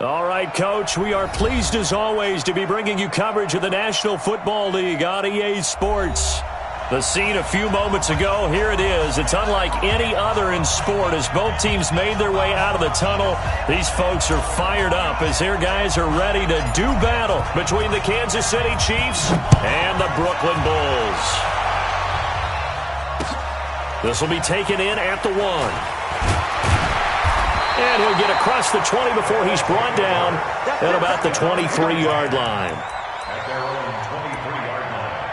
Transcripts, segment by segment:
All right, Coach, we are pleased as always to be bringing you coverage of the National Football League on EA Sports. The scene a few moments ago, here it is. It's unlike any other in sport as both teams made their way out of the tunnel. These folks are fired up as their guys are ready to do battle between the Kansas City Chiefs and the Brooklyn Bulls. This will be taken in at the 1. And he'll get across the 20 before he's brought down at about the 23-yard line. At their own 23-yard line.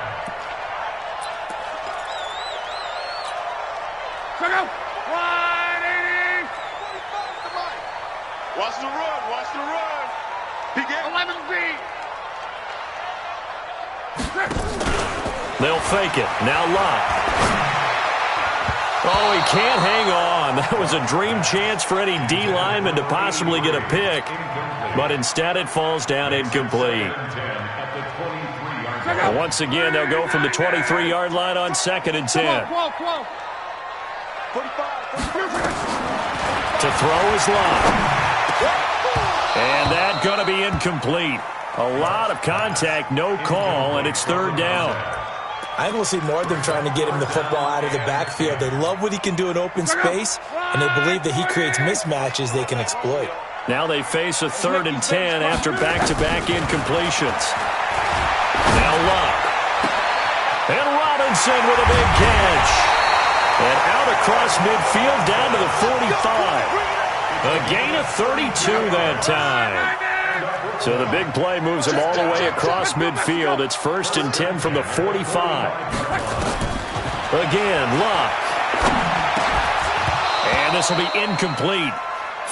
Check out. 180. Watch the run. Watch the run. He gets 11 feet. They'll fake it. Now Locke. Oh, he can't hang on. That was a dream chance for any D lineman to possibly get a pick. But instead it falls down incomplete. And once again, they'll go from the 23-yard line on 2nd and 10. To throw is Locke. And that's going to be incomplete. A lot of contact, no call, and it's 3rd down. I think we'll see more of them trying to get him the football out of the backfield. They love what he can do in open space, and they believe that he creates mismatches they can exploit. Now they face a 3rd and 10 after back-to-back incompletions. Now Locke. And Robinson with a big catch. And out across midfield down to the 45. A gain of 32 that time. So the big play moves him all the way across midfield. It's 1st and 10 from the 45. Again, Locke. And this will be incomplete.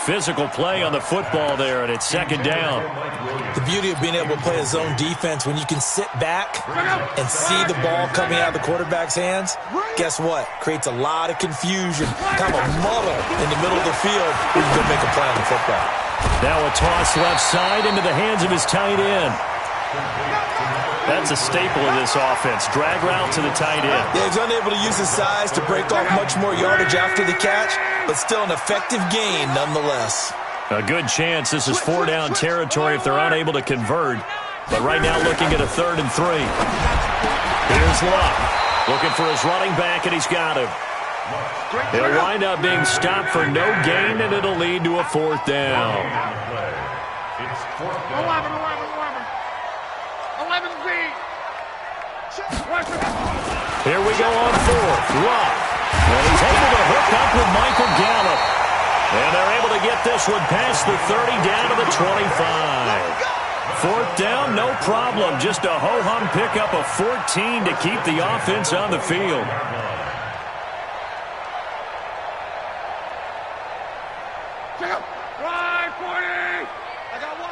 Physical play on the football there, and it's 2nd down. The beauty of being able to play a zone defense when you can sit back and see the ball coming out of the quarterback's hands, guess what? Creates a lot of confusion, kind of a muddle in the middle of the field where you can make a play on the football. Now a toss left side into the hands of his tight end. That's a staple of this offense. Drag route to the tight end. Yeah, he's unable to use his size to break off much more yardage after the catch, but still an effective gain nonetheless. A good chance this is 4-down territory if they're unable to convert. But right now looking at a 3rd and 3. Here's Locke. Looking for his running back, and he's got him. He'll wind up being stopped for no gain, and it'll lead to a 4th down. It's 4th down. 11 feet. Here we go on 4th. Locke. And he's able to hook up with Michael Gallup. And they're able to get this one past the 30 down to the 25. 4th down, no problem. Just a ho-hum pickup of 14 to keep the offense on the field. Right, 40. I got one.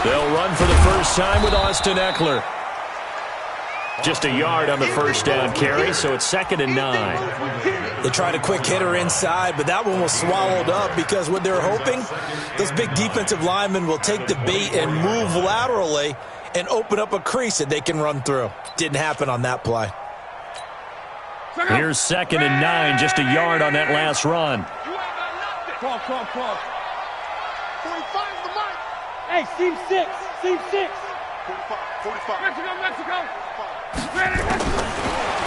They'll run for the first time with Austin Eckler. Just a yard on the 1st down carry, so it's 2nd and 9. They tried a quick hitter inside, but that one was swallowed up because what they're hoping, those big defensive linemen will take the bait and move laterally and open up a crease that they can run through. Didn't happen on that play. Here's 2nd and 9, just a yard on that last run. Call. 45 the mark. Hey, seam 6. 45. Mexico.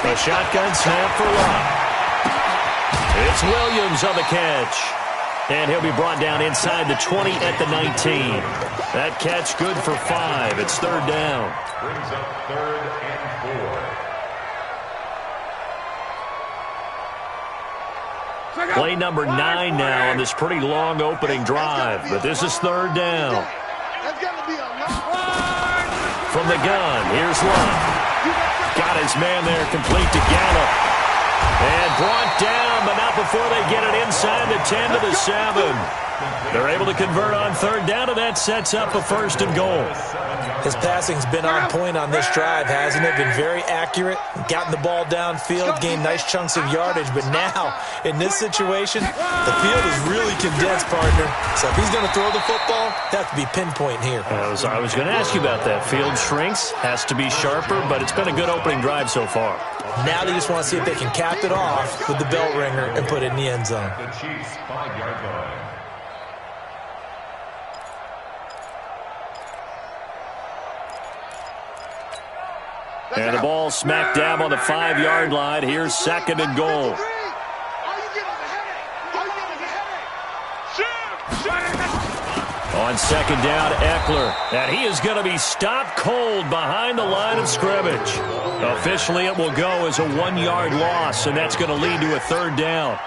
A shotgun snap for Locke. It's Williams on the catch. And he'll be brought down inside the 20 at the 19. That catch good for 5. It's 3rd down. Brings up 3rd and 4. Play number 9 now on this pretty long opening drive. But this is 3rd down. From the gun, here's Locke. Got his man there, complete to Gallup. And brought down, but not before they get it inside the 10 to the 7. They're able to convert on 3rd down, and that sets up a 1st and goal. His passing's been on point on this drive, hasn't it? Been very accurate, gotten the ball downfield, gained nice chunks of yardage. But now, in this situation, the field is really condensed, partner. So if he's going to throw the football, that has to be pinpoint here. I was going to ask you about that. Field shrinks, has to be sharper, but it's been a good opening drive so far. Now they just want to see if they can capitalize it off with the bell ringer and put it in the end zone. The Chiefs' 5-yard line. And the ball smack dab on the 5-yard line. Here's 2nd and goal. On 2nd down, Eckler. And he is going to be stopped cold behind the line of scrimmage. Officially, it will go as a 1-yard loss, and that's going to lead to a 3rd down.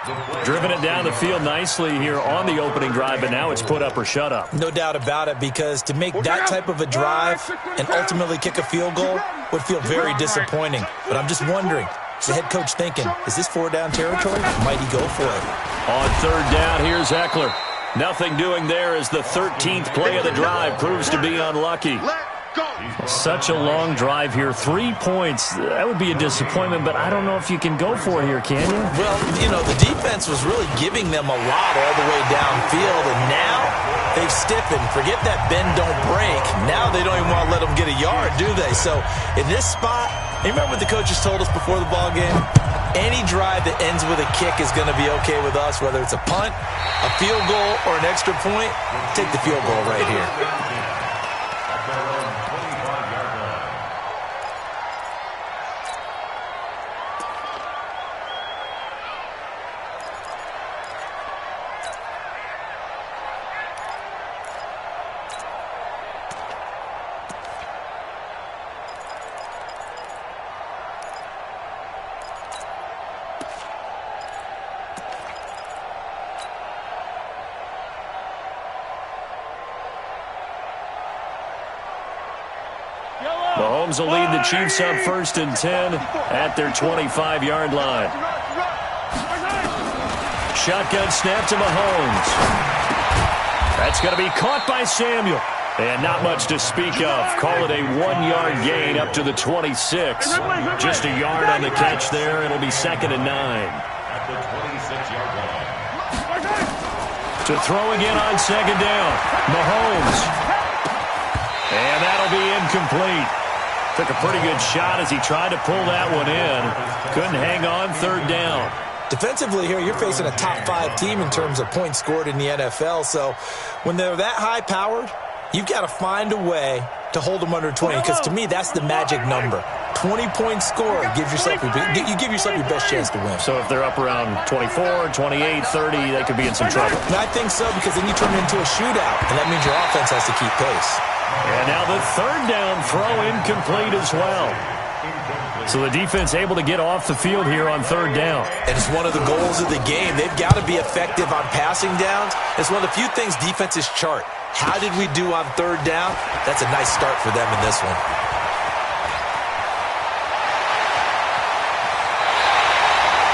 Driven it down the field nicely here on the opening drive, but now it's put up or shut up. No doubt about it, because to make that type of a drive and ultimately kick a field goal would feel very disappointing. But I'm just wondering, is the head coach thinking, is this 4-down territory? Might he go for it? On 3rd down, here's Eckler. Nothing doing there as the 13th play of the drive proves to be unlucky. Such a long drive here. 3 points. That would be a disappointment, but I don't know if you can go for it here, can you? Well, you know, the defense was really giving them a lot all the way downfield, and now they've stiffened. Forget that bend, don't break. Now they don't even want to let them get a yard, do they? So in this spot, you remember what the coaches told us before the ball game? Any drive that ends with a kick is going to be okay with us, whether it's a punt, a field goal, or an extra point. Take the field goal right here. Mahomes will lead the Chiefs up 1st and 10 at their 25-yard line. Shotgun snap to Mahomes. That's going to be caught by Samuel. And not much to speak of. Call it a 1-yard gain up to the 26. Just a yard on the catch there. It'll be 2nd and 9. At the 26-yard line. To throw again on 2nd down. Mahomes. And that'll be incomplete. Took a pretty good shot as he tried to pull that one in. Couldn't hang on 3rd down. Defensively here, you're facing a top 5 team in terms of points scored in the NFL. So when they're that high-powered, you've got to find a way to hold them under 20, because to me, that's the magic number. 20-point score gives yourself you give yourself your best chance to win. So if they're up around 24, 28, 30, they could be in some trouble. And I think so, because then you turn it into a shootout, and that means your offense has to keep pace. And now the 3rd down throw incomplete as well. So the defense able to get off the field here on 3rd down. And it's one of the goals of the game. They've got to be effective on passing downs. It's one of the few things defenses chart. How did we do on 3rd down? That's a nice start for them in this one.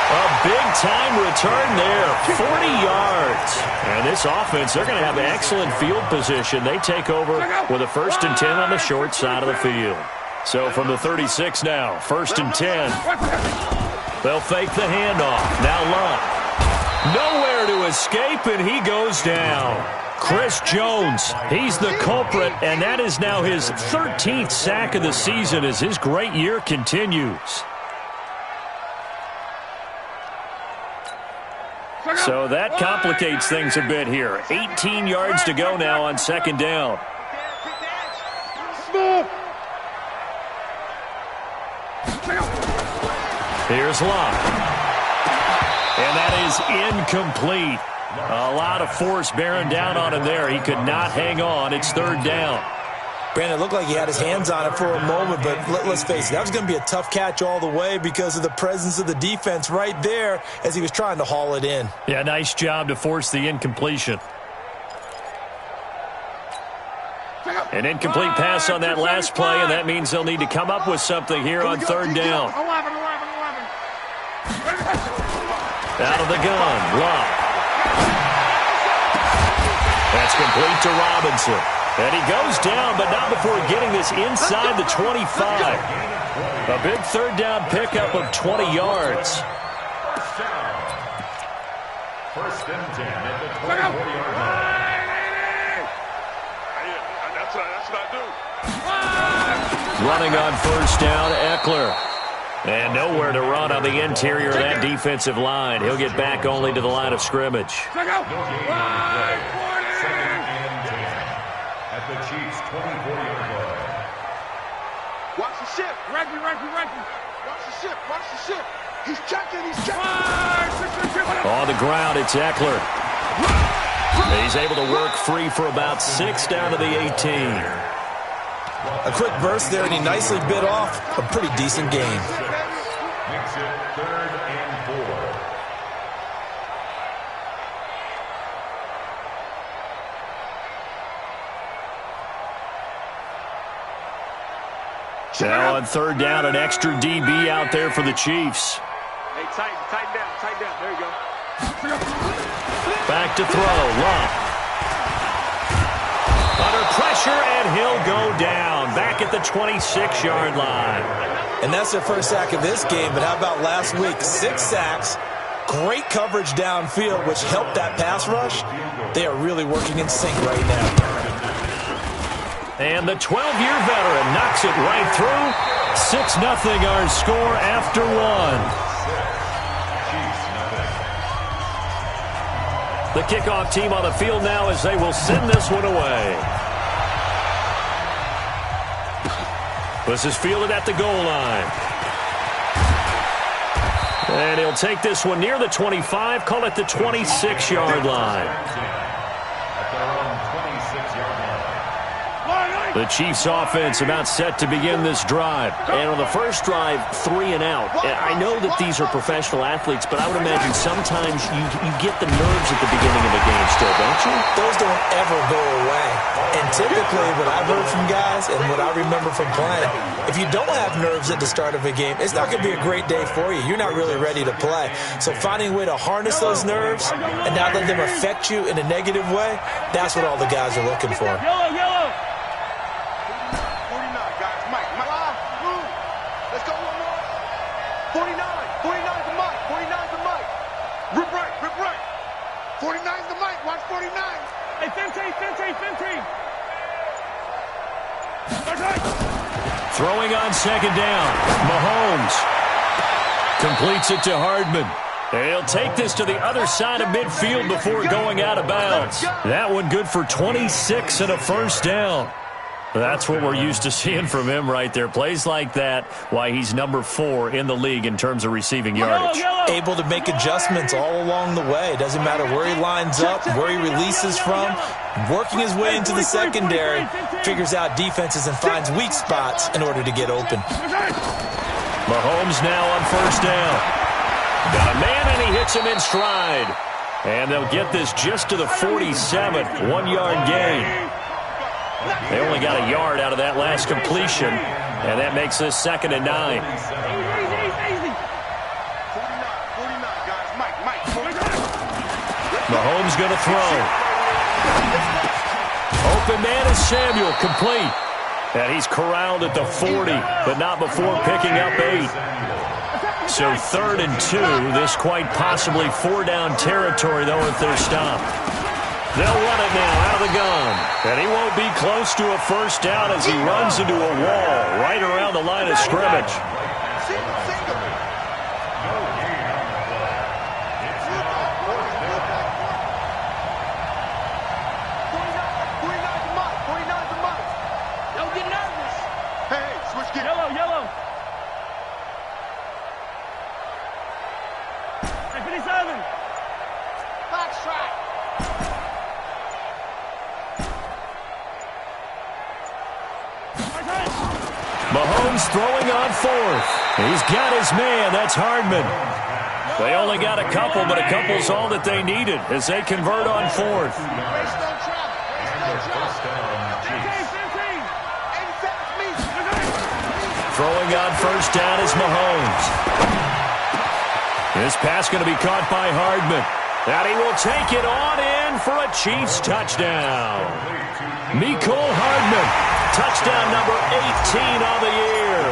A big-time return there, 40 yards. And this offense, they're going to have excellent field position. They take over with a 1st and 10 on the short side of the field. So from the 36 now, 1st and 10. They'll fake the handoff. Now Luck. Nowhere to escape, and he goes down. Chris Jones, he's the culprit, and that is now his 13th sack of the season as his great year continues. So that complicates things a bit here. 18 yards to go now on 2nd down. Here's Luck. And that is incomplete. A lot of force bearing down on him there. He could not hang on. It's 3rd down. Brandon, it looked like he had his hands on it for a moment, but let's face it, that was going to be a tough catch all the way because of the presence of the defense right there as he was trying to haul it in. Yeah, nice job to force the incompletion. An incomplete pass on that last play, and that means they'll need to come up with something here on 3rd down. 11. Out of the gun, Luck. That's complete to Robinson. And he goes down, but not before getting this inside the 25. A big 3rd down pickup of 20 yards. 1st and 10 at the 24-yard line. That's what I do. Running on 1st down, Eckler. And nowhere to run on the interior of that defensive line. He'll get back only to the line of scrimmage. Second and 10 at the Chiefs' 24-yard line. Watch the ship. Reggie. Watch the ship. Watch the ship. He's checking. He's checking. On the ground, it's Eckler. He's able to work free for about 6 down to the 18. A quick burst there, and he nicely bit off a pretty decent game. Makes it 3rd and 4. Now on 3rd down, an extra DB out there for the Chiefs. Hey, tighten down. There you go. Back to throw. Love. Under pressure, and he'll go down. Back at the 26-yard line. And that's their first sack of this game, but how about last week? 6 sacks, great coverage downfield, which helped that pass rush. They are really working in sync right now. And the 12-year veteran knocks it right through. 6-0 our score after 1. The kickoff team on the field now as they will send this one away. This is fielded at the goal line. And he'll take this one near the 25, call it the 26-yard line. The Chiefs offense about set to begin this drive. And on the first drive, 3 and out. I know that these are professional athletes, but I would imagine sometimes you get the nerves at the beginning of a game still, don't you? Those don't ever go away. And typically what I've heard from guys and what I remember from playing, if you don't have nerves at the start of a game, it's not going to be a great day for you. You're not really ready to play. So finding a way to harness those nerves and not let them affect you in a negative way, that's what all the guys are looking for. Yellow. 49, guys. Mike. Move. Let's go one more. 49. 49's the Mike. 49's the Mike. Rip right. 49's the Mike. Watch 49. Hey, Fintry. Throwing on 2nd down. Mahomes completes it to Hardman. He'll take this to the other side of midfield before going out of bounds. That one good for 26 and a first down. That's what we're used to seeing from him right there. Plays like that, why he's number 4 in the league in terms of receiving yardage. Able to make adjustments all along the way. Doesn't matter where he lines up, where he releases from. Working his way into the secondary, figures out defenses and finds weak spots in order to get open. Mahomes now on 1st down. Got a man, and he hits him in stride. And they'll get this just to the 47, 1-yard gain. They only got a yard out of that last completion, and that makes this 2nd and 9. Easy. 49, guys. Mike. Mahomes going to throw. Open man is Samuel, complete. And he's corralled at the 40, but not before picking up 8. So 3rd and 2, this quite possibly 4-down territory, though, if they're stopped. They'll run it now out of the gun. And he won't be close to a first down as he runs into a wall right around the line of scrimmage. Don't get nervous. Hey, switch gears. Yellow. Hey, 57. Box track. Mahomes throwing on 4th. He's got his man. That's Hardman. They only got a couple, but a couple's all that they needed as they convert on 4th. Throwing on 1st down is Mahomes. This pass going to be caught by Hardman. And he will take it on in for a Chiefs touchdown. Mecole Hardman, touchdown number 18 on the year,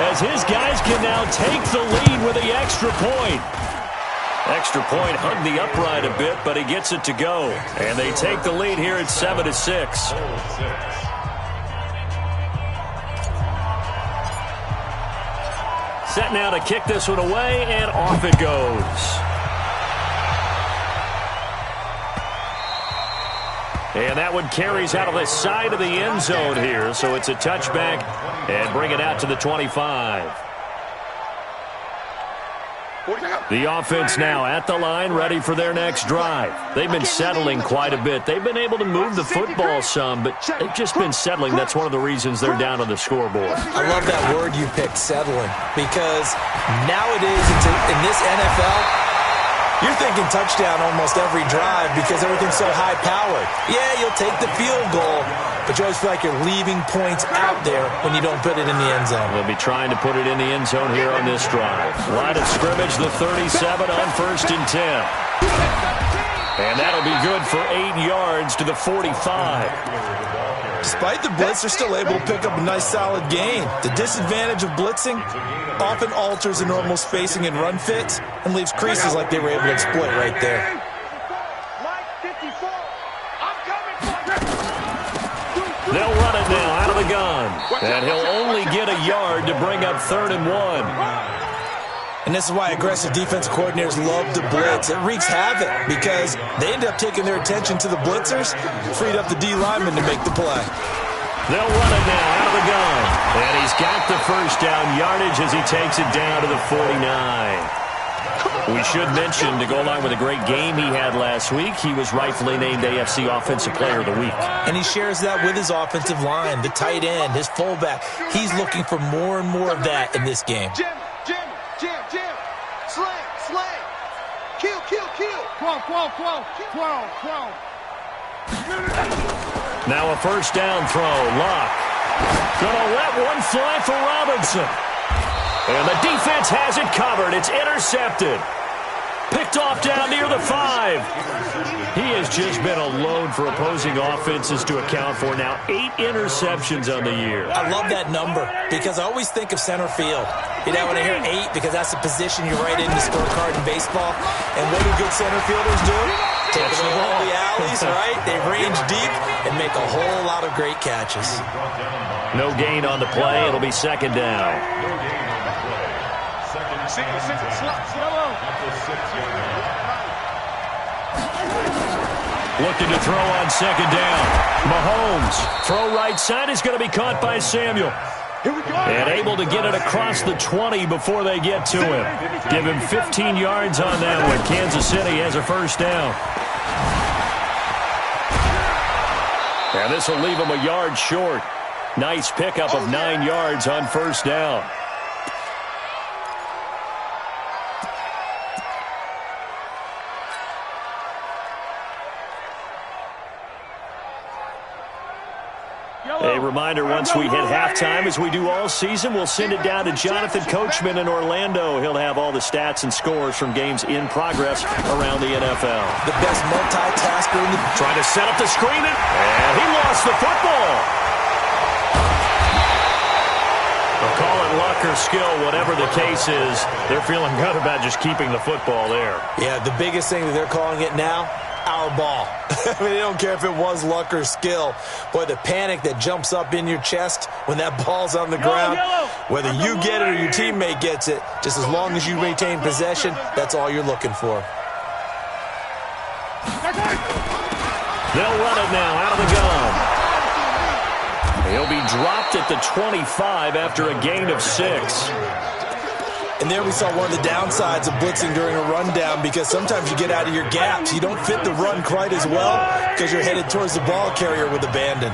as his guys can now take the lead with the extra point. Extra point hugged the upright a bit, but he gets it to go. And they take the lead here at 7-6. Set now to kick this one away, and off it goes. And that one carries out of the side of the end zone here, so it's a touchback and bring it out to the 25. The offense now at the line, ready for their next drive. They've been settling quite a bit. They've been able to move the football some, but they've just been settling. That's one of the reasons they're down on the scoreboard. I love that word you picked, settling, because nowadays in this NFL, you're thinking touchdown almost every drive because everything's so high-powered. Yeah, you'll take the field goal, but you always feel like you're leaving points out there when you don't put it in the end zone. They'll be trying to put it in the end zone here on this drive. Line of scrimmage, the 37 on 1st and 10. And that'll be good for 8 yards to the 45. Despite the blitz, they're still able to pick up a nice, solid gain. The disadvantage of blitzing often alters the normal spacing and run fits and leaves creases like they were able to exploit right there. They'll run it now out of the gun. And he'll only get a yard to bring up 3rd and 1. And this is why aggressive defensive coordinators love to blitz. It wreaks havoc because they end up taking their attention to the blitzers, freed up the D lineman to make the play. They'll run it now out of the gun. And he's got the first down yardage as he takes it down to the 49. We should mention, to go along with a great game he had last week, he was rightfully named AFC Offensive Player of the Week. And he shares that with his offensive line, the tight end, his fullback. He's looking for more and more of that in this game. Jim. Slang. Kill. 12. Now a first down throw. Luck. Gonna let one fly for Robinson. And the defense has it covered. It's intercepted. Picked off down near the 5. He has just been a load for opposing offenses to account for. Now 8 interceptions on the year. I love that number because I always think of center field. You know, when I hear 8, because that's the position you write in the scorecard in baseball. And what do good center fielders do? Take the ball in the alleys, right? They range deep and make a whole lot of great catches. No gain on the play. It'll be 2nd down. Looking to throw on 2nd down. Mahomes, throw right side is going to be caught by Samuel. And able to get it across the 20 before they get to him. Give him 15 yards on that one. Kansas City has a first down. And this will leave him a yard short. Nice pickup of 9 yards on first down. A reminder, once we hit halftime, as we do all season, we'll send it down to Jonathan Coachman in Orlando. He'll have all the stats and scores from games in progress around the NFL. The best multitasker in the... Trying to set up the screen, and he lost the football. They'll call it luck or skill, whatever the case is. They're feeling good about just keeping the football there. Yeah, the biggest thing that they're calling it now, our ball. I mean, they don't care if it was luck or skill. Boy, the panic that jumps up in your chest when that ball's on the ground, whether you get it or your teammate gets it, just as long as you maintain possession, that's all you're looking for. They'll run it now out of the gun. He'll be dropped at the 25 after a gain of 6. And there we saw one of the downsides of blitzing during a rundown, because sometimes you get out of your gaps. You don't fit the run quite as well because you're headed towards the ball carrier with abandon.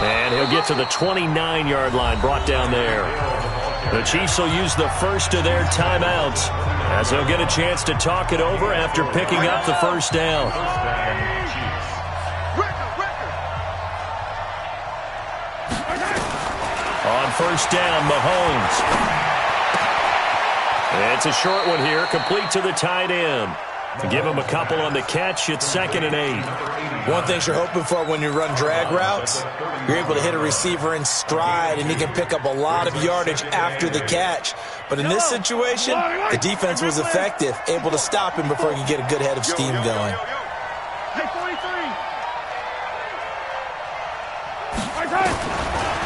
And he'll get to the 29-yard line, brought down there. The Chiefs will use the first of their timeouts as they'll get a chance to talk it over after picking up the first down. On first down, Mahomes. It's a short one here, complete to the tight end. Give him a couple on the catch. It's 2nd and 8. One thing you're hoping for when you run drag routes, you're able to hit a receiver in stride, and he can pick up a lot of yardage after the catch. But in this situation, the defense was effective, able to stop him before he could get a good head of steam going.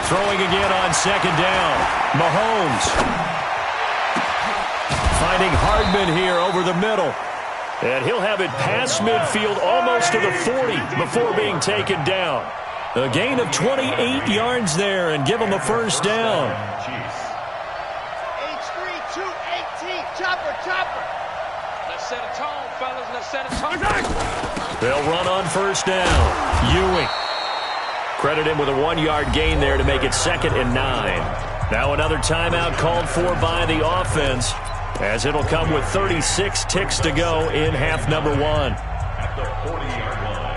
Throwing again on second down. Mahomes. Finding Hardman here over the middle. And he'll have it past midfield almost to the 40 before being taken down. A gain of 28 yards there and give him a first down. H3, 218, chopper, chopper. Let's set a tone, fellas. Let's set a tone. They'll run on first down. Ewing. Credit him with a 1-yard gain there to make it 2nd and 9. Now another timeout called for by the offense, as it'll come with 36 ticks to go in half number 1. At the 40-yard line.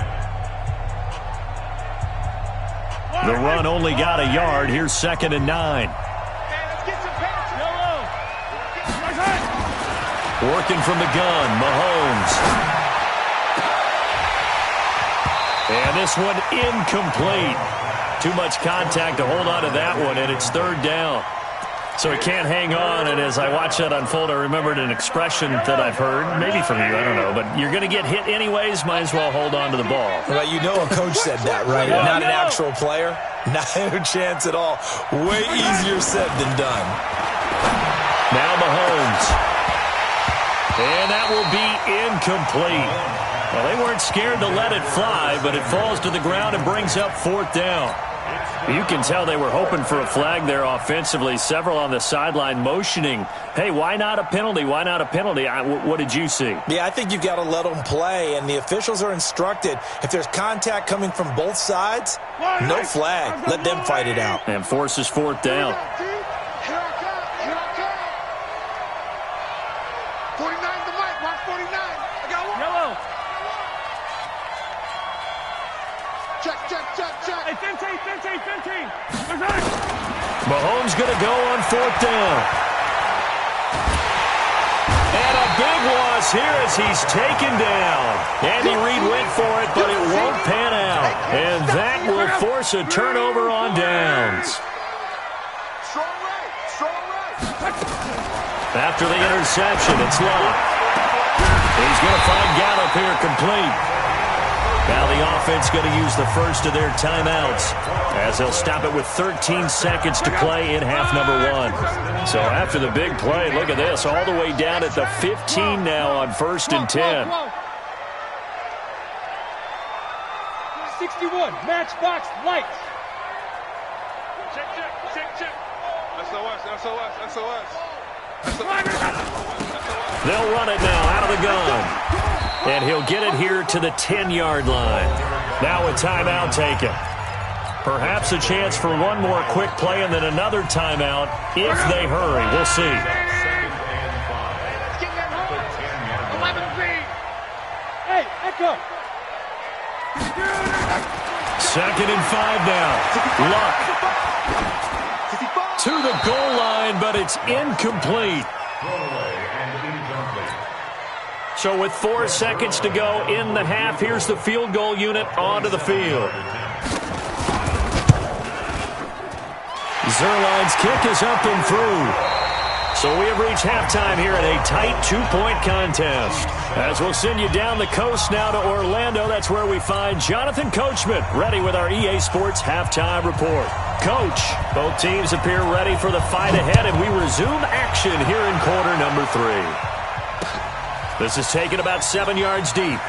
The run only got a yard. Here's 2nd and 9. Let's get some pants. Working from the gun, Mahomes. And this one incomplete. Too much contact to hold on to that one, and it's 3rd down. So he can't hang on, and as I watch that unfold, I remembered an expression that I've heard, maybe from you, I don't know, but you're going to get hit anyways, might as well hold on to the ball. Well, you know a coach said that, right? Yeah. Not an actual player. Not a chance at all. Way easier said than done. Now Mahomes. And that will be incomplete. Well, they weren't scared to let it fly, but it falls to the ground and brings up 4th down. You can tell they were hoping for a flag there offensively. Several on the sideline motioning, hey, why not a penalty? Why not a penalty? What did you see? Yeah, I think you've got to let them play, and the officials are instructed, if there's contact coming from both sides, no flag. Let them fight it out. And forces 4th down. Here I come. Here I come. 49 the mic. Watch 49. I got one. Yellow. Check, check, check, check. Hey, 15. Mahomes going to go on 4th down. And a big loss here as he's taken down. Andy Reid went for it, but it won't pan out. And that will force a turnover on downs. Strong right. Strong right. After the interception, it's Love. He's going to find Gallup here complete. Now the offense going to use the first of their timeouts, as they'll stop it with 13 seconds to play in half number 1. So after the big play, look at this, all the way down at the 15 now on 1st and 10. 61, matchbox lights. Check. SOS. They'll run it now out of the gun. And he'll get it here to the 10-yard line. Now a timeout taken. Perhaps a chance for one more quick play and then another timeout if they hurry. We'll see. Hey, Echo. 2nd and 5 now. Luck to the goal line, but it's incomplete. So with 4 seconds to go in the half, here's the field goal unit onto the field. Zerline's kick is up and through. So we have reached halftime here in a tight 2-point contest. As we'll send you down the coast now to Orlando, that's where we find Jonathan Coachman, ready with our EA Sports halftime report. Coach, both teams appear ready for the fight ahead, and we resume action here in quarter number 3. This is taken about 7 yards deep.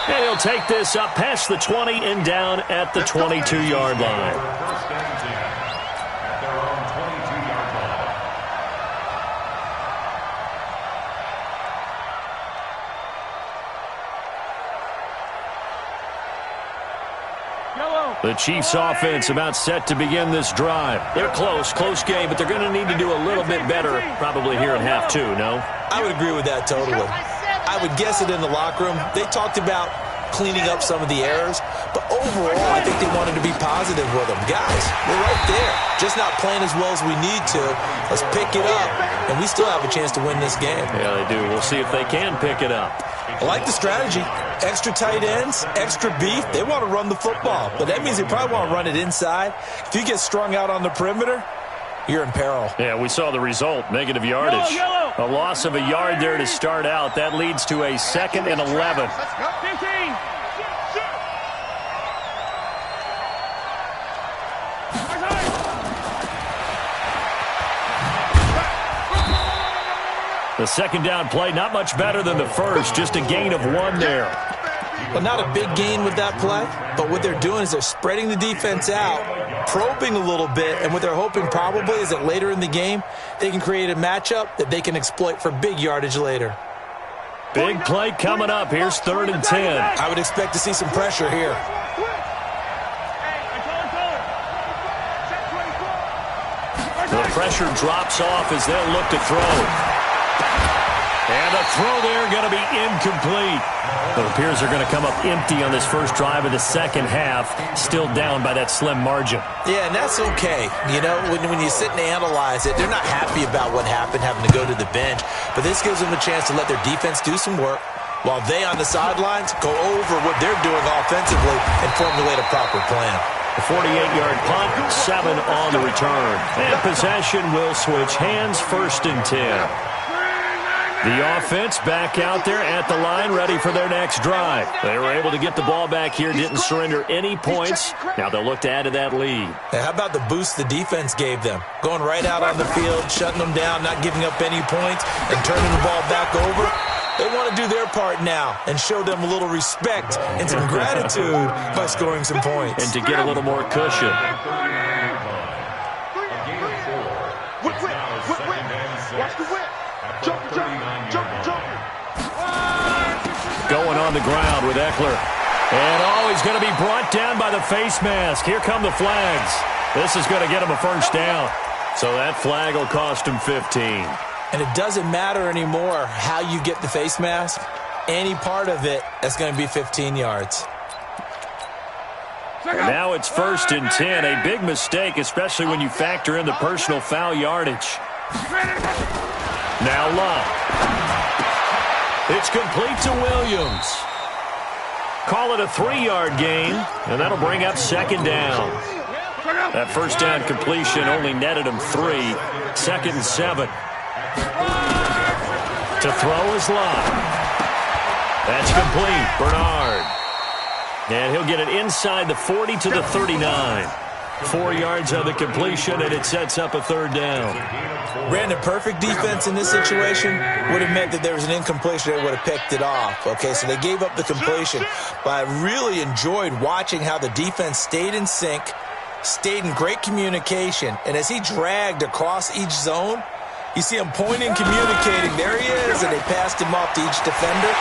And he'll take this up past the 20 and down at the 22-yard line. The Chiefs offense about set to begin this drive. They're close game, but they're going to need to do a little bit better probably here in half 2, no? I would agree with that totally. I would guess it in the locker room. They talked about cleaning up some of the errors, but overall, I think they wanted to be positive with them. Guys, we're right there. Just not playing as well as we need to. Let's pick it up, and we still have a chance to win this game. Yeah, they do. We'll see if they can pick it up. I like the strategy. Extra tight ends, extra beef. They want to run the football, but that means they probably want to run it inside. If you get strung out on the perimeter, you're in peril. Yeah, we saw the result, negative yardage. A loss of a yard there to start out. That leads to a 2nd and 11. second down play, not much better than the first, just a gain of 1 there. Well, not a big gain with that play, but what they're doing is they're spreading the defense out, probing a little bit, and what they're hoping probably is that later in the game, they can create a matchup that they can exploit for big yardage later. Big play coming up. Here's 3rd and 10. I would expect to see some pressure here. The pressure drops off as they'll look to throw. And a throw there going to be incomplete. It appears they're going to come up empty on this first drive of the second half, still down by that slim margin. Yeah, and that's okay. You know, when you sit and analyze it, they're not happy about what happened, having to go to the bench. But this gives them a chance to let their defense do some work while they on the sidelines go over what they're doing offensively and formulate a proper plan. A 48-yard punt, 7 on the return. And possession will switch hands, 1st and 10. The offense back out there at the line, ready for their next drive. They were able to get the ball back here, didn't surrender any points. Now they'll look to add to that lead. Hey, how about the boost the defense gave them? Going right out on the field, shutting them down, not giving up any points, and turning the ball back over. They want to do their part now and show them a little respect and some gratitude by scoring some points. And to get a little more cushion. Watch the whip. Jumping. Going on the ground with Eckler. And, he's going to be brought down by the face mask. Here come the flags. This is going to get him a first down. So that flag will cost him 15. And it doesn't matter anymore how you get the face mask. Any part of it, that's going to be 15 yards. And now it's 1st and 10. A big mistake, especially when you factor in the personal foul yardage. Now Love. It's complete to Williams. Call it a 3-yard gain, and that'll bring up 2nd down. That first down completion only netted him 3. 2nd and 7. To throw is Love. That's complete. Bernard. And he'll get it inside the 40 to the 39. 4 yards on the completion, and it sets up a 3rd down. Brandon, perfect defense in this situation would have meant that there was an incompletion that would have picked it off. Okay, so they gave up the completion. But I really enjoyed watching how the defense stayed in sync, stayed in great communication, and as he dragged across each zone, you see him pointing, communicating. There he is, and they passed him off to each defender.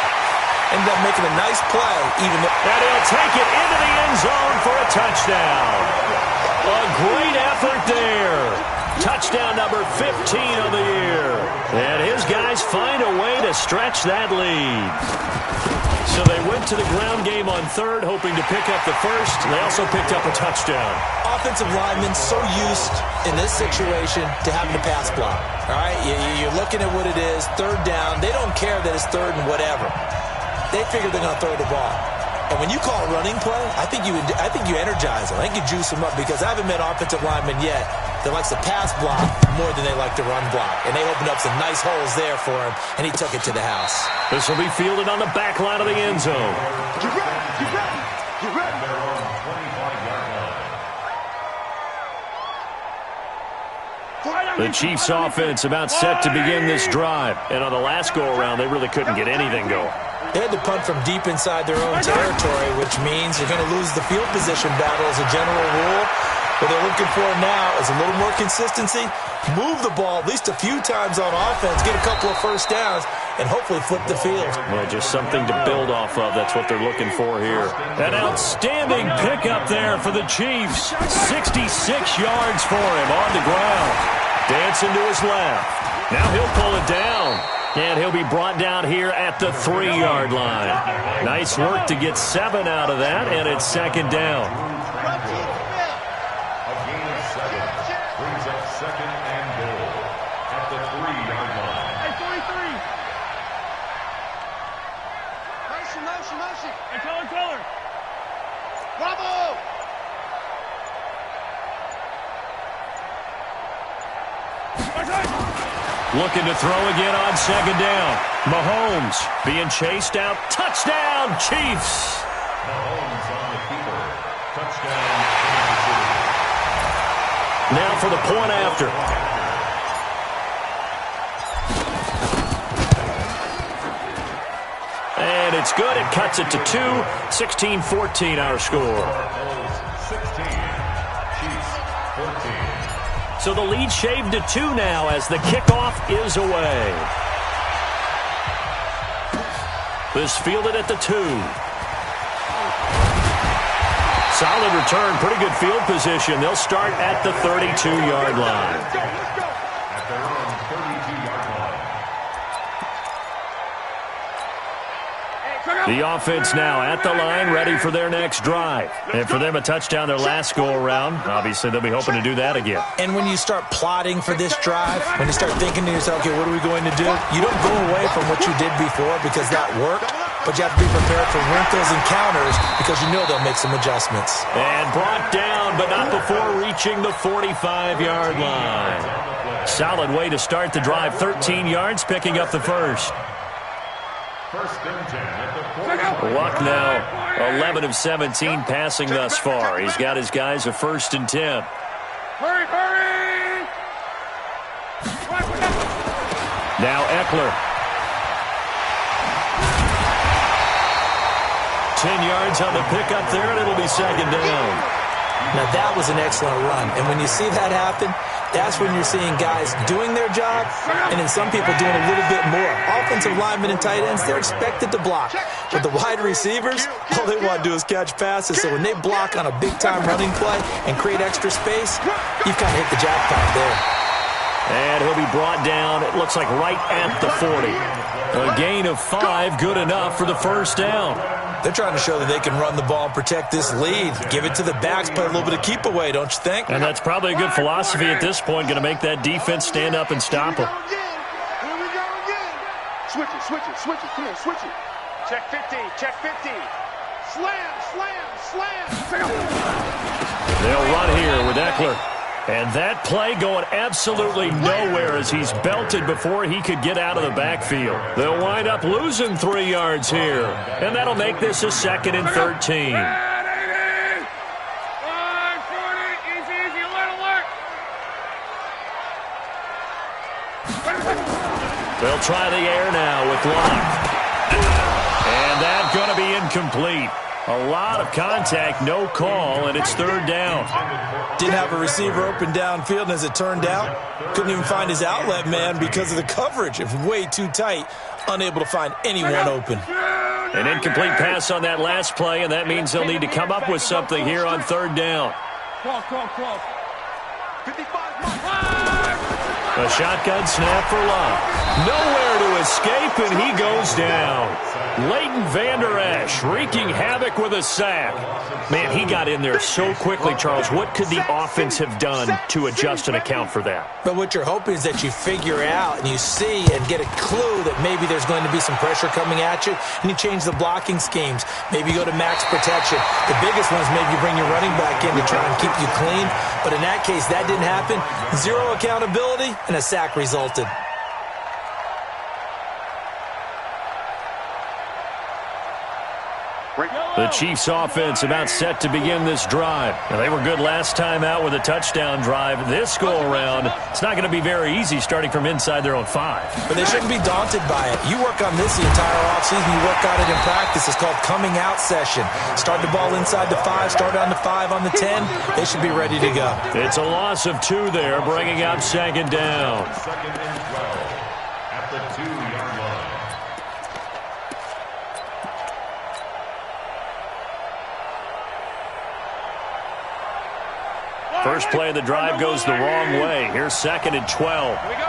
Ended up making a nice play, even though... And he'll take it into the end zone for a touchdown. A great effort there. Touchdown number 15 of the year. And his guys find a way to stretch that lead. So they went to the ground game on 3rd, hoping to pick up the first. They also picked up a touchdown. Offensive linemen so used in this situation to having a pass block. All right, you're looking at what it is, 3rd down. They don't care that it's 3rd and whatever. They figure they're going to throw the ball. And when you call a running play, I think you energize them. I think you juice them up because I haven't met offensive linemen yet that likes to pass block more than they like to run block. And they opened up some nice holes there for him, and he took it to the house. This will be fielded on the back line of the end zone. Get ready. The Chiefs offense about set to begin this drive. And on the last go-around, they really couldn't get anything going. They had to punt from deep inside their own territory, which means you're going to lose the field position battle as a general rule. What they're looking for now is a little more consistency, move the ball at least a few times on offense, get a couple of first downs, and hopefully flip the field. Well, just something to build off of. That's what they're looking for here. An outstanding pickup there for the Chiefs. 66 yards for him on the ground. Dancing to his left. Now he'll pull it down. And he'll be brought down here at the 3-yard line. Nice work to get 7 out of that, and it's 2nd down. A gain of 7 brings up 2nd and goal at the 3-yard line. Hey, 43. Motion. Hey, color. Bravo. Looking to throw again on 2nd down. Mahomes being chased out. Touchdown, Chiefs. Mahomes on the keeper. Touchdown, Kansas City. Now for the point after. And it's good. It cuts it to 2. 16-14 our score. 16, Chiefs 14. So the lead shaved to 2 now as the kickoff is away. This fielded at the 2. Solid return, pretty good field position. They'll start at the 32-yard line. At their own 32-yard line. The offense now at the line, ready for their next drive. And for them, a touchdown their last go-around. Obviously, they'll be hoping to do that again. And when you start plotting for this drive, when you start thinking to yourself, okay, what are we going to do? You don't go away from what you did before because that worked. But you have to be prepared for wrinkles and counters because you know they'll make some adjustments. And brought down, but not before reaching the 45-yard line. Solid way to start the drive. 13 yards, picking up the first. First and 10 at the 40. Luck now, 11 of 17 passing thus far. He's got his guys a 1st and 10. Hurry, hurry! Now Eckler. 10 yards on the pickup there, and it'll be 2nd down. Now, that was an excellent run. And when you see that happen, that's when you're seeing guys doing their job and then some people doing a little bit more. Offensive linemen and tight ends, they're expected to block. But the wide receivers, all they want to do is catch passes. So when they block on a big-time running play and create extra space, you've kind of hit the jackpot there. And he'll be brought down, it looks like right at the 40. A gain of 5, good enough for the 1st down. They're trying to show that they can run the ball and protect this lead. Give it to the backs, play a little bit of keep away, don't you think? And that's probably a good philosophy at this point, going to make that defense stand up and stop them. Here we go again. Switch it, switch it, switch it. Come on, switch it. Check 50, check 50. Slam, slam, slam. They'll run here with Eckler. And that play going absolutely nowhere as he's belted before he could get out of the backfield. They'll wind up losing 3 yards here. And that'll make this a 2nd and 13. 540, easy, easy, alert, alert. They'll try the air now with Locke. And that's going to be incomplete. A lot of contact, no call, and it's 3rd down. Didn't have a receiver open downfield, and as it turned out, couldn't even find his outlet man because of the coverage. It was way too tight, unable to find anyone open. An incomplete pass on that last play, and that means they'll need to come up with something here on 3rd down. 55. A shotgun snap for Love. Nowhere to escape, and he goes down. Leighton Vander Esch wreaking havoc with a sack. Man, he got in there so quickly, Charles. What could the offense have done to adjust and account for that? But what you're hoping is that you figure out and you see and get a clue that maybe there's going to be some pressure coming at you, and you change the blocking schemes. Maybe you go to max protection. The biggest one is maybe you bring your running back in to try and keep you clean. But in that case, that didn't happen. 0 accountability, and a sack resulted. The Chiefs offense about set to begin this drive. Now, they were good last time out with a touchdown drive. This go-around, it's not going to be very easy starting from inside their own 5. But they shouldn't be daunted by it. You work on this the entire offseason. You work on it in practice. It's called coming out session. Start the ball inside the 5, start on the 5, on the 10. They should be ready to go. It's a loss of 2 there, bringing up 2nd down. 2nd and 12 at the 2-yard line. First play of the drive goes the wrong way. Here's 2nd and 12. Here we go.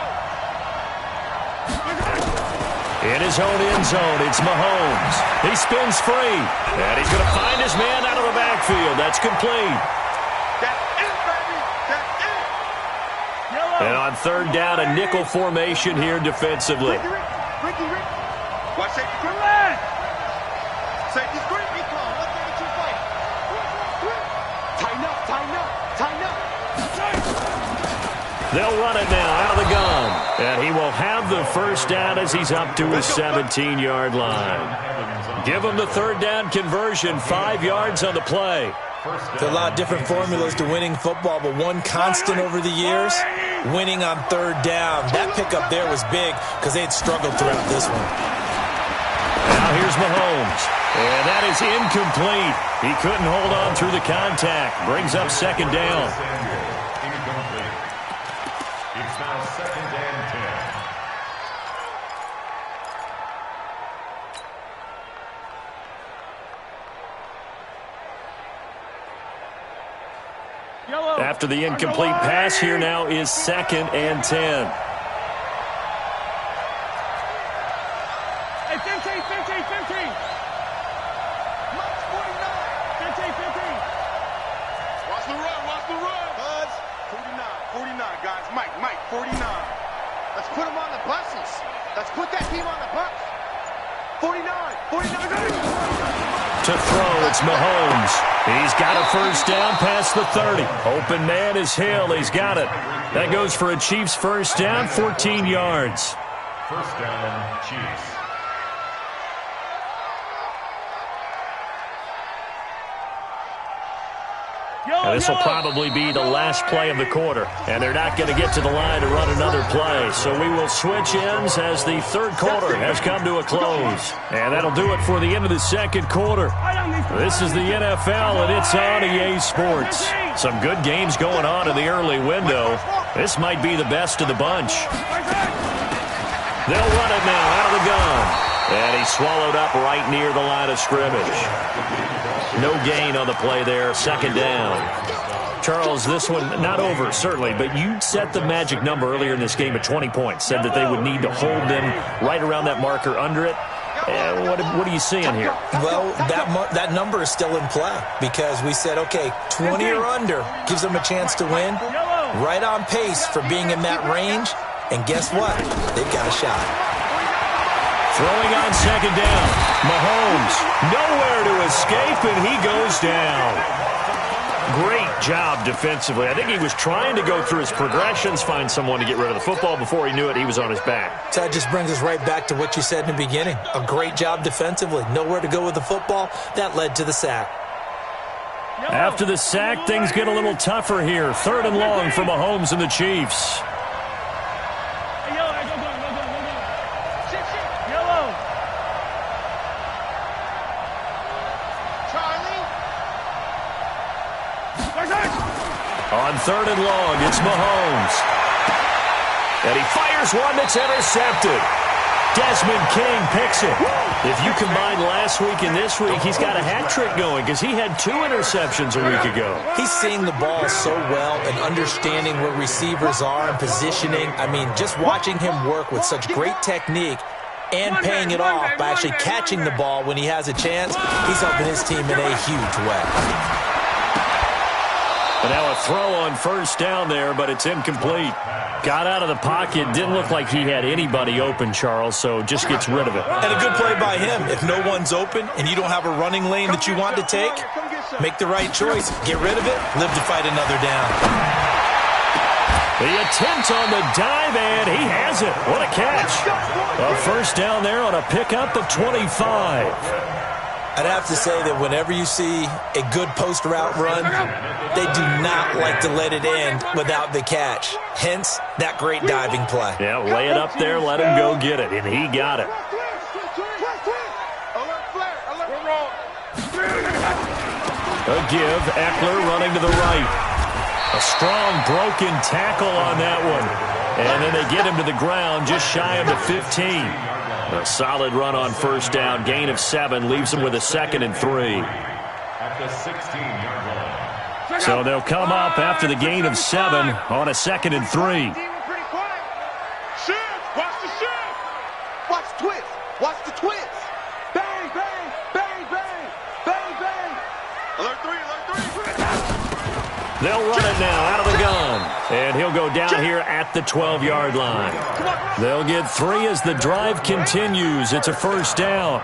In his own end zone, it's Mahomes. He spins free. And he's going to find his man out of the backfield. That's complete. That's it, baby. That's it. And on 3rd down, a nickel formation here defensively. Ricky. Watch safety grip. Safety's grip. Be calm. Let's get you fight. Tighten up. They'll run it now out of the gun. And he will have the 1st down as he's up to his 17-yard line. Give him the 3rd down conversion, 5 yards on the play. There are a lot of different formulas to winning football, but one constant over the years, winning on 3rd down. That pickup there was big because they had struggled throughout this one. Now Here's Mahomes. And that is incomplete. He couldn't hold on through the contact. Brings up second down. Incomplete. It's now 2nd and 10. Yellow. After the incomplete pass, here now is 2nd and 10. Hey, 15, 15, 15. Mike's 49. 15, 15. Watch the run, watch the run. Buzz, 49, 49, guys. Mike, 49. Let's put him on the buses. Let's put that team on the bus. 49, 49. To throw, it's Mahomes. He's got a first down past the 30. Open man is Hill. He's got it. That goes for a Chiefs first down, 14 yards. First down, Chiefs. This will probably be the last play of the quarter, and they're not going to get to the line to run another play. So we will switch ends as the third quarter has come to a close. And that'll do it for the end of the second quarter. This is the NFL, and it's on EA Sports. Some good games going on in the early window. This might be the best of the bunch. They'll run it now out of the gun. And he's swallowed up right near the line of scrimmage. No gain on the play there, second down. Charles, this one not over, certainly, but you set the magic number earlier in this game at 20 points, said that they would need to hold them right around that marker under it. What are you seeing here? Well, that number is still in play because we said, okay, 20 or under gives them a chance to win. Right on pace for being in that range. And guess what? They've got a shot. Throwing on second down. Mahomes, nowhere to escape, and he goes down. Great job defensively. I think he was trying to go through his progressions, find someone to get rid of the football. Before he knew it, he was on his back. So that just brings us right back to what you said in the beginning. A great job defensively. Nowhere to go with the football. That led to the sack. After the sack, things get a little tougher here. 3rd and long for Mahomes and the Chiefs. On 3rd and long, it's Mahomes. And he fires one that's intercepted. Desmond King picks it. If you combine last week and this week, he's got a hat trick going because he had 2 interceptions a week ago. He's seeing the ball so well and understanding where receivers are and positioning. I mean, just watching him work with such great technique and paying it off by actually catching the ball when he has a chance, he's helping his team in a huge way. And now a throw on first down there, but it's incomplete. Got out of the pocket. Didn't look like he had anybody open, Charles, so just gets rid of it. And a good play by him. If no one's open and you don't have a running lane that you want to take, make the right choice. Get rid of it. Live to fight another down. The attempt on the dive, and he has it. What a catch. A first down there on a pickup at 25. I'd have to say that whenever you see a good post route run, they do not like to let it end without the catch. Hence, that great diving play. Yeah, lay it up there, let him go get it, and he got it. A give, Eckler running to the right. A strong broken tackle on that one. And then they get him to the ground just shy of the 15. A solid run on first down. Gain of 7 leaves them with a 2nd and 3. At the 16-yard line. So they'll come up after the gain of 7 on a 2nd and 3. Shift! Watch the shift! Watch the twist! Watch the twist! Bang, bang, bang, bang, bang, bang! Alert 3, alert 3! They'll run it now out of the gun. And he'll go down here at the 12-yard line. They'll get 3 as the drive continues. It's a first down.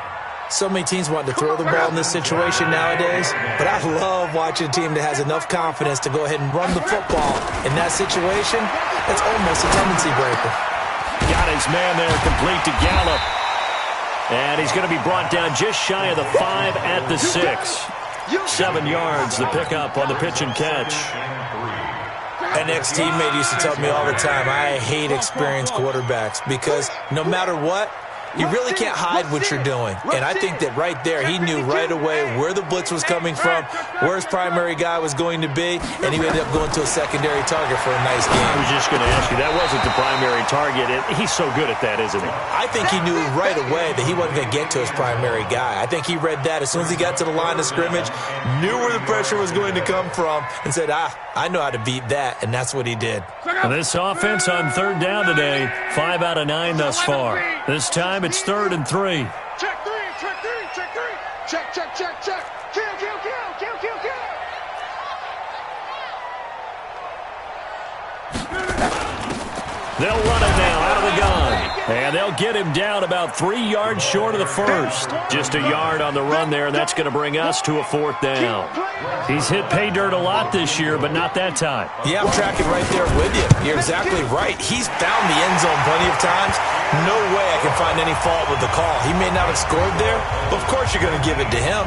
So many teams want to throw the ball in this situation nowadays, but I love watching a team that has enough confidence to go ahead and run the football. In that situation, it's almost a tendency breaker. Got his man there, complete to Gallup. And he's going to be brought down just shy of the 5 at the 6. 7 yards, the pickup on the pitch and catch. An ex-teammate used to tell me all the time, I hate experienced quarterbacks because no matter what, You really can't hide what you're doing. And I think that right there, he knew right away where the blitz was coming from, where his primary guy was going to be, and he ended up going to a secondary target for a nice game. I was just going to ask you, that wasn't the primary target. He's so good at that, isn't he? I think he knew right away that he wasn't going to get to his primary guy. I think he read that as soon as he got to the line of scrimmage, knew where the pressure was going to come from, and said, I know how to beat that, and that's what he did. This offense on third down today, 5 out of 9 thus far. This time it's 3rd and 3. Check three, check three, check three. Check, check, check, check. Kill, kill, kill, kill, kill, kill. They'll run it now out of the gun. And they'll get him down about 3 yards short of the first. Just a yard on the run there, and that's going to bring us to a 4th down. He's hit pay dirt a lot this year, but not that time. Yeah, I'm tracking right there with you. You're exactly right. He's found the end zone plenty of times. No way I can find any fault with the call. He may not have scored there, but of course you're going to give it to him.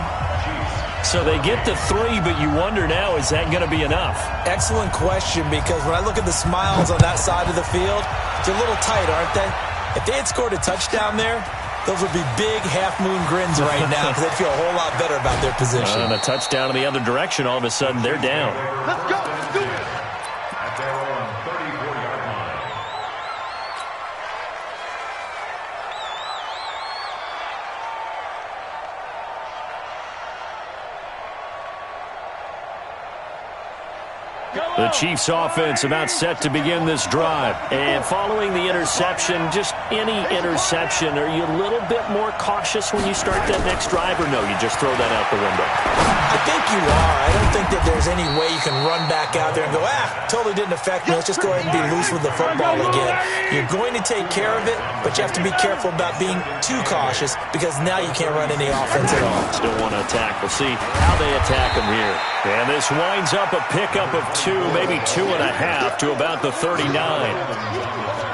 So they get the 3, but you wonder now, is that going to be enough? Excellent question, because when I look at the smiles on that side of the field, they're a little tight, aren't they? If they had scored a touchdown there, those would be big half-moon grins right now because they'd feel a whole lot better about their position. And a touchdown in the other direction, all of a sudden they're down. Let's go, let's do it. At their own 34-yard line. The Chiefs offense about set to begin this drive. And following the interception, just any interception, are you a little bit more cautious when you start that next drive, or no, you just throw that out the window? I think you are. I don't think that there's any way you can run back out there and go, totally didn't affect me. Let's just go ahead and be loose with the football again. You're going to take care of it, but you have to be careful about being too cautious because now you can't run any offense at all. Still want to attack. We'll see how they attack them here. And this winds up a pickup of 2, maybe 2.5 to about the 39.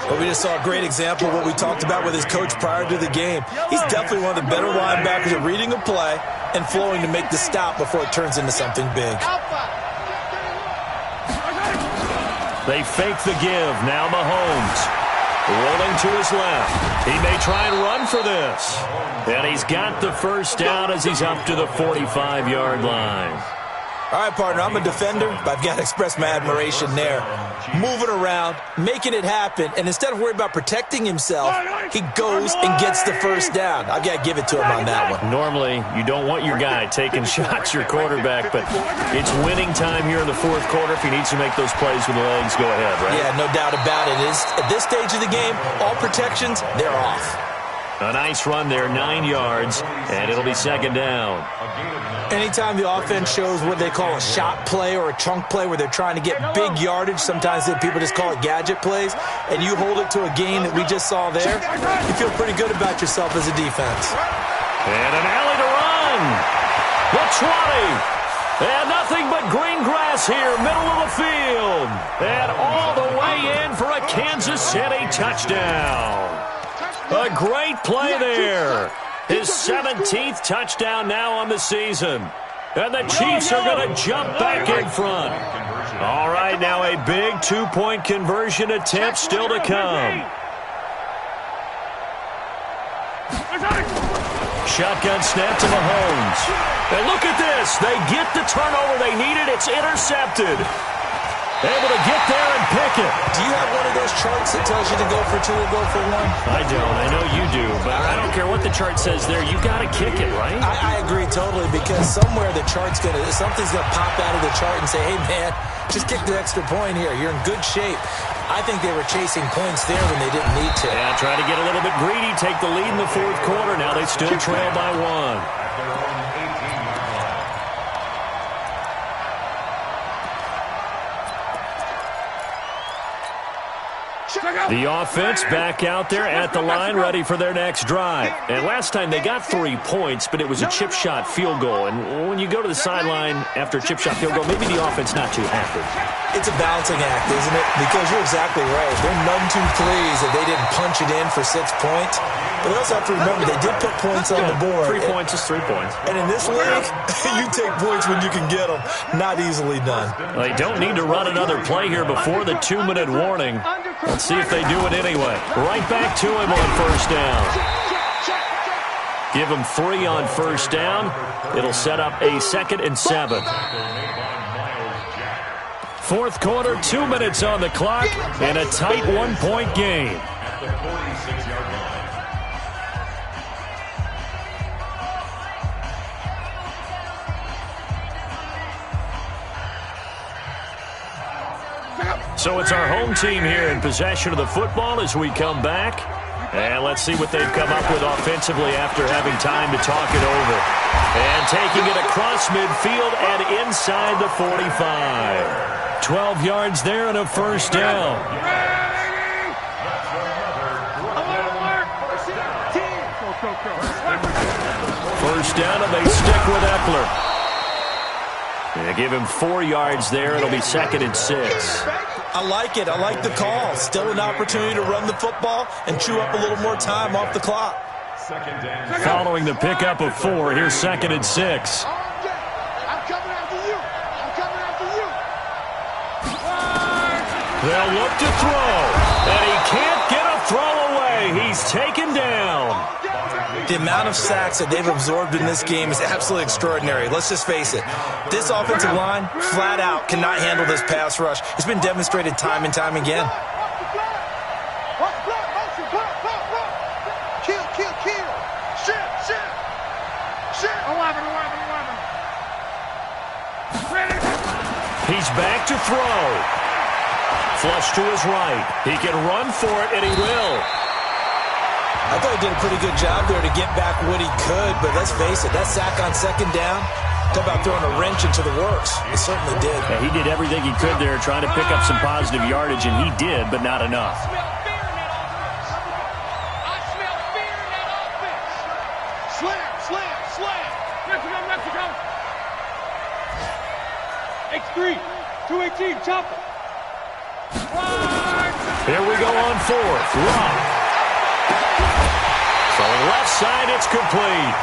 But we just saw a great example of what we talked about with his coach prior to the game. He's definitely one of the better linebackers at reading a play and flowing to make the stop before it turns into something big. They fake the give. Now Mahomes rolling to his left. He may try and run for this. And he's got the first down as he's up to the 45-yard line. All right, partner, I'm a defender, but I've got to express my admiration there. Moving around, making it happen, and instead of worrying about protecting himself, he goes and gets the first down. I've got to give it to him on that one. Normally, you don't want your guy taking shots, your quarterback, but it's winning time here in the 4th quarter. If he needs to make those plays with the legs, go ahead, right? Yeah, no doubt about it. At this stage of the game, all protections, they're off. A nice run there, 9 yards, and it'll be 2nd down. Anytime the offense shows what they call a shot play or a chunk play where they're trying to get big yardage, sometimes people just call it gadget plays, and you hold it to a gain that we just saw there, you feel pretty good about yourself as a defense. And an alley to run. The 20. And nothing but green grass here, middle of the field. And all the way in for a Kansas City touchdown. A great play there. His 17th touchdown now on the season. And the Chiefs are going to jump back in front. All right, now a big 2-point conversion attempt still to come. Shotgun snap to Mahomes. And look at this. They get the turnover they needed. It's intercepted. Able to get there and pick it. Do you have one of those charts that tells you to go for 2 or go for 1? I don't. I know you do, but I don't care what the chart says there. You got to kick it, right? I agree totally because somewhere the chart's something's gonna pop out of the chart and say, hey man, just kick the extra point here. You're in good shape. I think they were chasing points there when they didn't need to. Yeah, try to get a little bit greedy, take the lead in the 4th quarter. Now they still trail by 1. The offense back out there at the line, ready for their next drive. And last time they got 3 points, but it was a chip shot field goal. And when you go to the sideline after a chip shot field goal, maybe the offense not too happy. It's a balancing act, isn't it? Because you're exactly right. They're none too pleased that they didn't punch it in for 6 points. But they also have to remember they did put points on the board. 3 points is 3 points. And in this league, you take points when you can get them. Not easily done. They don't need to run another play here before the 2-minute warning. Let's see if they do it anyway. Right back to him on 1st down. Give them 3 on first down. It'll set up a 2nd and 7. Fourth quarter, 2 minutes on the clock, and a tight 1-point game. At the 46-yard line. So it's our home team here in possession of the football as we come back. And let's see what they've come up with offensively after having time to talk it over. And taking it across midfield and inside the 45. 12 yards there and a first down. First down, and they stick with Eckler. They give him 4 yards there. It'll be 2nd and 6. I like it. I like the call. Still an opportunity to run the football and chew up a little more time off the clock. Following the pickup of 4, here's 2nd and 6. I'm coming after you. I'm coming after you. They'll look to throw, and he can't get a throw away. He's taken down. The amount of sacks that they've absorbed in this game is absolutely extraordinary. Let's just face it. This offensive line, flat out, cannot handle this pass rush. It's been demonstrated time and time again. Kill, kill, kill. Shit, shit. Shit. 11. He's back to throw. Flush to his right. He can run for it, and he will. I thought he did a pretty good job there to get back what he could, but let's face it, that sack on 2nd down, talk about throwing a wrench into the works. It certainly did. Yeah, he did everything he could there trying to pick up some positive yardage, and he did, but not enough. I smell fear in that offense. Slam. Mexico. X3, 218, chopper. Here we go on 4th. Rock. Throwing left side, it's complete.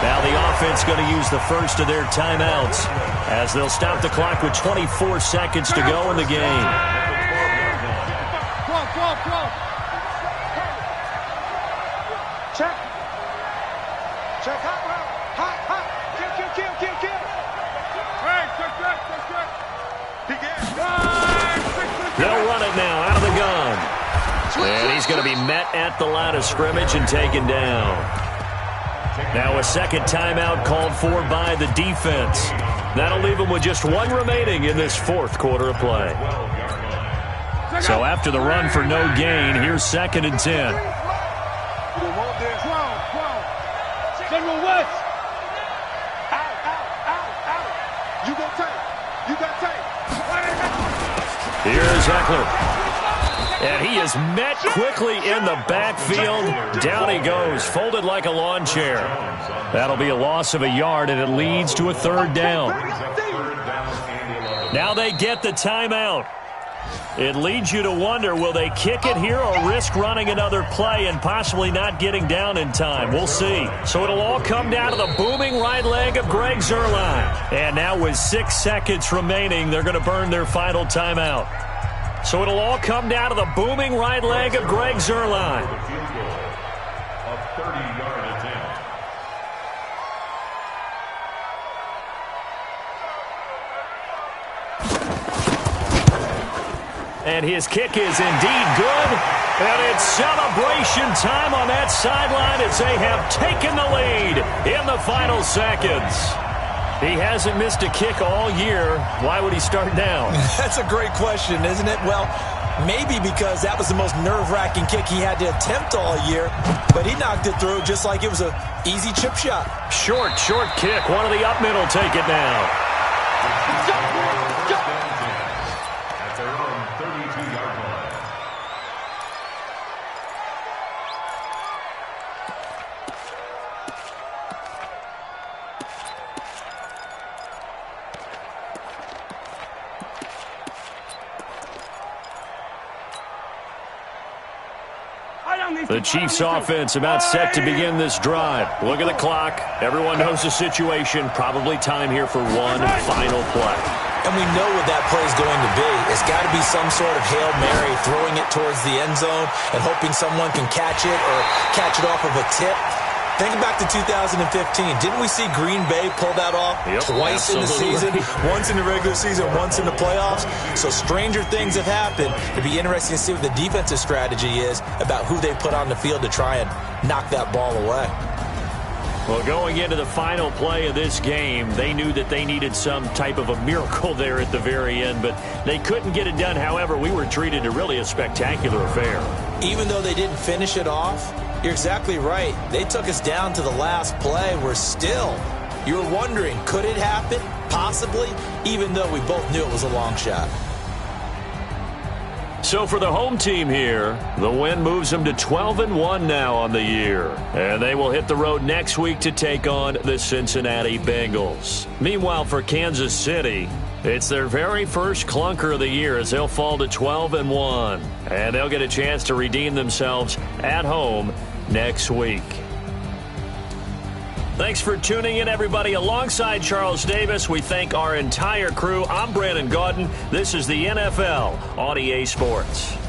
Now the offense going to use the first of their timeouts as they'll stop the clock with 24 seconds to go in the game. 12. Check. Hot. Kill. Hey, check. They'll run it now out of the gun. And he's going to be met at the line of scrimmage and taken down. Now a second timeout called for by the defense. That'll leave them with just 1 remaining in this 4th quarter of play. So after the run for no gain, here's 2nd and 10. 12. General West. Out. You got tape. Here's Eckler. And he is met quickly in the backfield. Down he goes, folded like a lawn chair. That'll be a loss of a yard, and it leads to a 3rd down. Now they get the timeout. It leads you to wonder, will they kick it here or risk running another play and possibly not getting down in time? We'll see. So it'll all come down to the booming right leg of Greg Zuerlein. And now with 6 seconds remaining, they're going to burn their final timeout. So it'll all come down to the booming right leg of Greg Zuerlein. A 30-yard attempt. And his kick is indeed good. And it's celebration time on that sideline as they have taken the lead in the final seconds. He hasn't missed a kick all year. Why would he start now? That's a great question, isn't it? Well, maybe because that was the most nerve-wracking kick he had to attempt all year, but he knocked it through just like it was an easy chip shot. Short kick. One of the up middle take it now. At their own 32-yard line. The Chiefs offense about set to begin this drive. Look at the clock. Everyone knows the situation. Probably time here for one final play. And we know what that play is going to be. It's got to be some sort of Hail Mary, throwing it towards the end zone and hoping someone can catch it or catch it off of a tip. Think back to 2015. Didn't we see Green Bay pull that off twice in the season? Once in the regular season, once in the playoffs. So stranger things have happened. It'd be interesting to see what the defensive strategy is about who they put on the field to try and knock that ball away. Well, going into the final play of this game, they knew that they needed some type of a miracle there at the very end, but they couldn't get it done. However, we were treated to really a spectacular affair. Even though they didn't finish it off, you're exactly right. They took us down to the last play. We're still, you were wondering, could it happen? Possibly, even though we both knew it was a long shot. So for the home team here, the win moves them to 12-1 now on the year. And they will hit the road next week to take on the Cincinnati Bengals. Meanwhile, for Kansas City, it's their very first clunker of the year as they'll fall to 12-1. And they'll get a chance to redeem themselves at home next week. Thanks for tuning in, everybody. Alongside Charles Davis, we thank our entire crew. I'm Brandon Gaudin. This is the NFL on EA Sports.